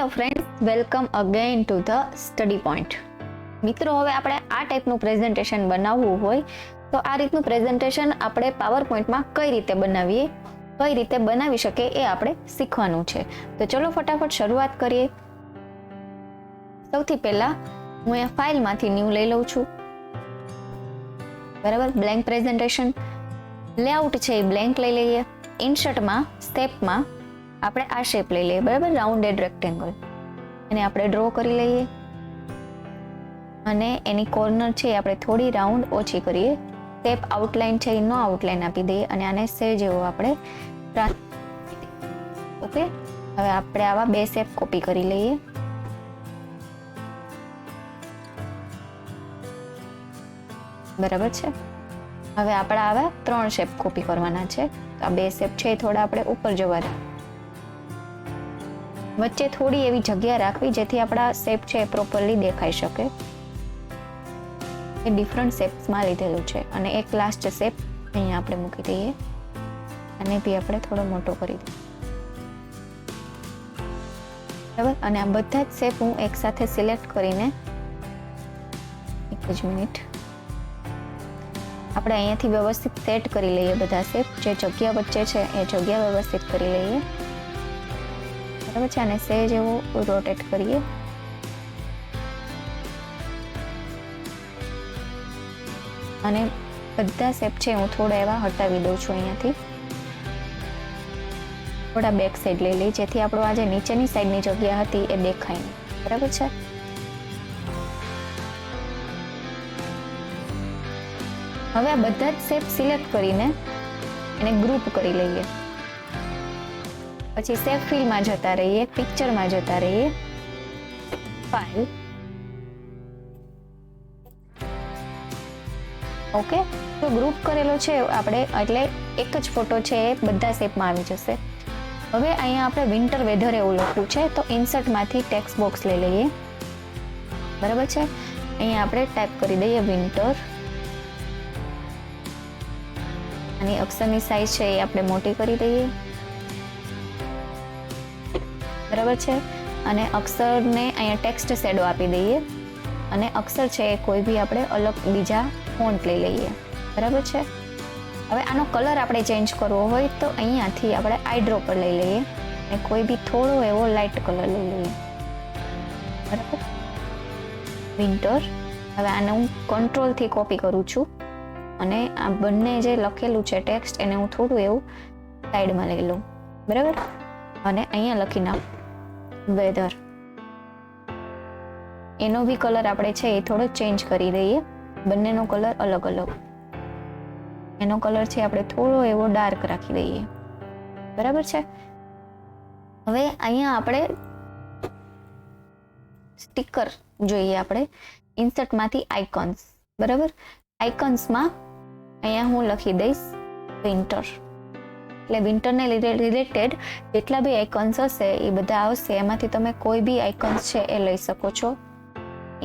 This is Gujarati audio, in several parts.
Hello friends, welcome again to the study point. મિત્રો, હવે આપણે આ ટાઈપનું પ્રેઝન્ટેશન બનાવવું હોય તો આ રીતનું પ્રેઝન્ટેશન આપણે પાવર પોઈન્ટમાં કઈ રીતે બનાવીએ, કઈ રીતે બનાવી શકીએ એ આપણે શીખવાનું છે. તો ચલો ફટાફટ શરૂઆત કરીએ. સૌથી પહેલા હું અહીંયા ફાઇલમાંથી ન્યૂ લઈ લઉં છું. બરાબર, બ્લેન્ક પ્રેઝન્ટેશન. લેઆઉટ છે એ બ્લેન્ક લઈ લઈએ. ઇન્સર્ટમાં સ્ટેપમાં આપણે આ શેપ લઈ લઈએ. બરાબર, રાઉન્ડેડ રેક્ટેંગલ એને આપણે ડ્રો કરી લઈએ અને એની કોર્નર છે આપણે થોડી રાઉન્ડ ઓછી કરીએ. સ્ટેપ આઉટલાઇન છે એનો આઉટલાઇન આપી દઈએ અને આને સેજ એવો આપણે ઓકે. હવે આપણે આવા બે શેપ કોપી કરી લઈએ. બરાબર છે. હવે આપણે આવા 3 શેપ કોપી કરવાના છે. તો આ બે શેપ છે થોડા આપણે ઉપર જવા દે. વચ્ચે થોડી એવી જગ્યા રાખવી જેથી આપણા શેપ છે પ્રોપરલી દેખાઈ શકે. એ ડિફરન્ટ શેપ્સમાં લીધેલું છે અને એક લાસ્ટ શેપ અહીંયા આપણે મૂકી દઈએ અને બી આપણે થોડો મોટો કરી દઈએ. બરાબર, અને આ બધા જ શેપ હું એક સાથે સિલેક્ટ કરીને એક જ મિનિટ આપણે અહીંયાથી વ્યવસ્થિત સેટ કરી લઈએ. બધા શેપ જે જગ્યા વચ્ચે છે એ જગ્યા વ્યવસ્થિત કરી લઈએ. બરાબર છે, અને સહેજ એવો રોટેટ કરીએ. અને બધા શેપ છે હું થોડા એવા હટાવી દઉં છું અહીંયાથી. થોડા બેક સાઈડ લઈ લઈ જેથી આપણો આ જે નીચેની સાઈડની જગ્યા હતી એ દેખાય નહીં. બરાબર છે. હવે આ બધા જ શેપ સિલેક્ટ કરીને એને ગ્રુપ કરી લઈએ. પછી શેપ ફિલમાં જતા રહીએ, પિક્ચરમાં જતા રહીએ, ફાઇલ. ઓકે, તો ગ્રુપ કરેલો છે આપણે એટલે એક જ ફોટો છે એ બધા શેપમાં આવી જશે. હવે અહીંયા આપણે વિન્ટર વેધર એવું લખવું છે તો ઇન્સર્ટમાંથી ટેક્સ્ટ બોક્સ લઈ લઈએ. બરાબર છે. અહીંયા આપણે ટાઈપ કરી દઈએ વિન્ટર. અને અક્ષરની સાઈઝ છે એ આપણે મોટી કરી દઈએ. બરાબર છે. અને અક્ષરને અહીંયા ટેક્સ્ટ શેડો આપી દઈએ અને અક્ષર છે એ કોઈ બી આપણે અલગ બીજા ફોન્ટ લઈ લઈએ. બરાબર છે. હવે આનો કલર આપણે ચેન્જ કરવો હોય તો અહીંયાથી આપણે આઈ ડ્રોપર લઈ લઈએ અને કોઈ બી થોડો એવો લાઇટ કલર લઈ લઈએ. બરાબર, વિન્ટર. હવે આને હું કંટ્રોલથી કોપી કરું છું અને આ બંને જે લખેલું છે ટેક્સ્ટ એને હું થોડું એવું સાઈડમાં લઈ લઉં. બરાબર, અને અહીંયા લખી નાખ વેધર. એનો બી કલર આપણે છે એ થોડો ચેન્જ કરી દઈએ. બંનેનો કલર અલગ અલગ. એનો કલર છે આપણે થોડો એવો ડાર્ક રાખી દઈએ. બરાબર છે. હવે અહીંયા આપણે સ્ટીકર જોઈએ. આપણે ઇન્સર્ટમાંથી આઇકોન્સ. બરાબર, આઇકોન્સમાં અહીંયા હું લખી દઈશ વિન્ટર. એટલે વિન્ટરને રિલેટેડ જેટલા બી આઇકોન્સ હશે એ બધા આવશે. એમાંથી તમે કોઈ બી આઇકોન્સ છે એ લઈ શકો છો.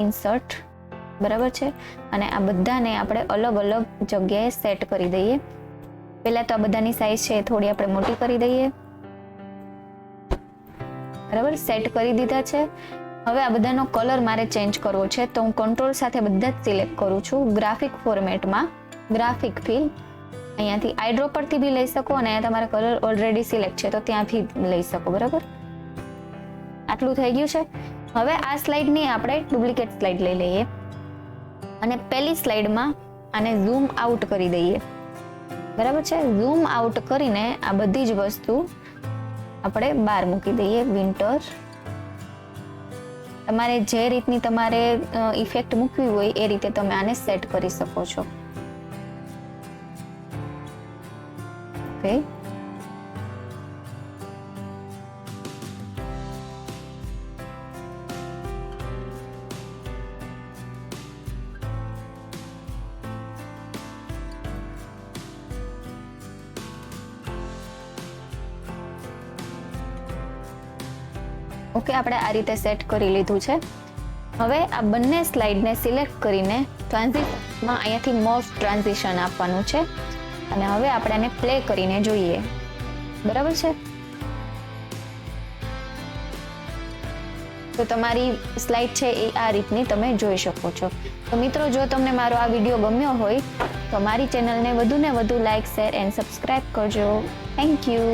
ઇન્સર્ટ. બરાબર છે. અને આ બધાને આપણે અલગ અલગ જગ્યાએ સેટ કરી દઈએ. પહેલા તો આ બધાની સાઈઝ છે થોડી આપણે મોટી કરી દઈએ. બરાબર, સેટ કરી દીધા છે. હવે આ બધાનો કલર મારે ચેન્જ કરવો છે તો હું કંટ્રોલ સાથે બધા જ સિલેક્ટ કરું છું. ગ્રાફિક ફોર્મેટમાં ગ્રાફિક ફિલ અહીંયાથી આઈ ડ્રોપરથી બી લઈ શકો અને અહીંયા તમારા કલર ઓલરેડી સિલેક્ટ છે તો ત્યાંથી લઈ શકો. બરાબર, આટલું થઈ ગયું છે. હવે આ સ્લાઇડની આપણે ડુપ્લિકેટ સ્લાઇડ લઈ લઈએ અને પહેલી સ્લાઇડમાં આને ઝૂમ આઉટ કરી દઈએ. બરાબર છે. ઝૂમ આઉટ કરીને આ બધી જ વસ્તુ આપણે બહાર મૂકી દઈએ. વિન્ટર. તમારે જે રીતની તમારે ઇફેક્ટ મૂકવી હોય એ રીતે તમે આને સેટ કરી શકો છો. ઓકે, ઓકે, આપણે આ રીતે સેટ કરી લીધું છે. હવે આ બંને સ્લાઇડને સિલેક્ટ કરીને ટ્રાન્ઝિશનમાં અહીંયાથી મોસ્ટ ટ્રાન્ઝિશન આપવાનું છે અને હવે આપણે આને પ્લે કરીને જોઈએ. બરાબર છે. તો તમારી સ્લાઇડ છે એ આ રીતની તમે જોઈ શકો છો. તો મિત્રો, જો તમને મારો આ વિડીયો ગમ્યો હોય તો મારી ચેનલને વધુને વધુ લાઇક, શેર એન્ડ સબસ્ક્રાઇબ કરજો. Thank you.